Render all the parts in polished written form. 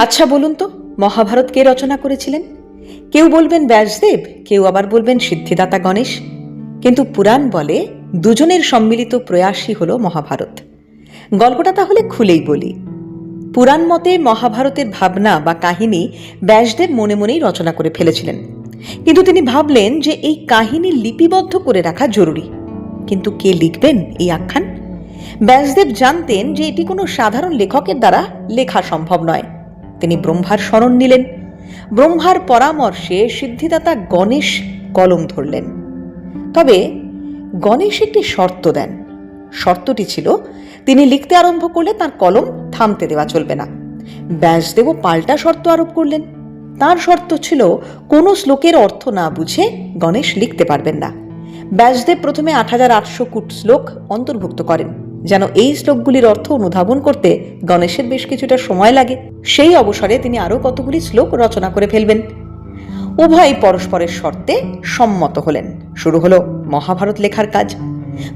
আচ্ছা বলুন তো, মহাভারত কে রচনা করেছিলেন? কেউ বলবেন ব্যাসদেব, কেউ আবার বলবেন সিদ্ধিদাতা গণেশ। কিন্তু পুরাণ বলে দুজনের সম্মিলিত প্রয়াসই হল মহাভারত। গল্পটা তাহলে খুলেই বলি। পুরাণ মতে মহাভারতের ভাবনা বা কাহিনী ব্যাসদেব মনে মনেই রচনা করে ফেলেছিলেন। কিন্তু তিনি ভাবলেন যে এই কাহিনী লিপিবদ্ধ করে রাখা জরুরি। কিন্তু কে লিখবেন এই আখ্যান? ব্যাসদেব জানতেন যে এটি কোনো সাধারণ লেখকের দ্বারা লেখা সম্ভব নয়। তিনি ব্রহ্মার শরণ নিলেন। ব্রহ্মার পরামর্শে সিদ্ধিদাতা গণেশ কলম ধরলেন। তবে গণেশ একটি শর্ত দেন। শর্তটি ছিল, তিনি লিখতে আরম্ভ করলে তার কলম থামতে দেওয়া চলবে না। ব্যাসদেবও পাল্টা শর্ত আরোপ করলেন। তার শর্ত ছিল, কোনো শ্লোকের অর্থ না বুঝে গণেশ লিখতে পারবেন না। ব্যাসদেব প্রথমে ৮৮০০ কূট শ্লোক অন্তর্ভুক্ত করেন, যেন এই শ্লোকগুলির অর্থ অনুধাবন করতে গণেশের বেশ কিছুটা সময় লাগে। সেই অবসরে তিনি আরও কতগুলি শ্লোক রচনা করে ফেলবেন। উভয় পরস্পরের শর্তে সম্মত হলেন। শুরু হলো মহাভারত লেখার কাজ।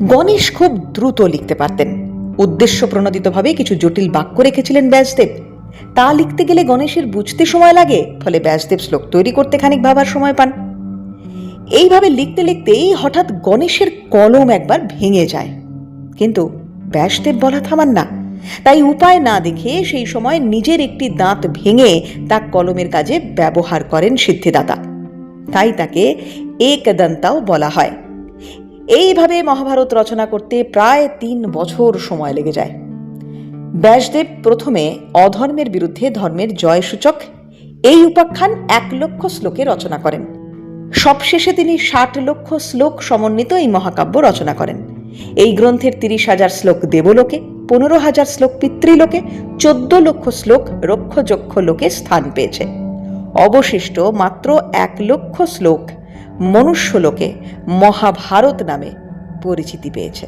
গণেশ খুব দ্রুত লিখতে পারতেন। উদ্দেশ্য প্রণোদিতভাবে কিছু জটিল বাক্য রেখেছিলেন ব্যাসদেব। তা লিখতে গেলে গণেশের বুঝতে সময় লাগে, ফলে ব্যাসদেব শ্লোক তৈরি করতে খানিক ভাবার সময় পান। এইভাবে লিখতে লিখতেই হঠাৎ গণেশের কলম একবার ভেঙে যায়। কিন্তু ব্যাসদেব বলা থামান না। তাই উপায় না দেখে সেই সময় নিজের একটি দাঁত ভেঙে তা কলমের কাজে ব্যবহার করেন সিদ্ধিদাতা। তাই তাকে একদন্তাও বলা হয়। এইভাবে মহাভারত রচনা করতে প্রায় ৩ বছর সময় লেগে যায়। ব্যাসদেব প্রথমে অধর্মের বিরুদ্ধে ধর্মের জয়সূচক এই উপাখ্যান ১,০০,০০০ শ্লোকে রচনা করেন। সবশেষে তিনি ৬০,০০,০০০ শ্লোক সমন্বিত এই মহাকাব্য রচনা করেন। এই গ্রন্থের ৩০,০০০ শ্লোক দেবলোকে, ১৫,০০০ শ্লোক পিতৃলোকে, ১৪,০০,০০০ শ্লোক রক্ষযক্ষ লোকে স্থান পেয়েছে। অবশিষ্ট মাত্র ১,০০,০০০ শ্লোক মনুষ্যলোকে মহাভারত নামে পরিচিতি পেয়েছে।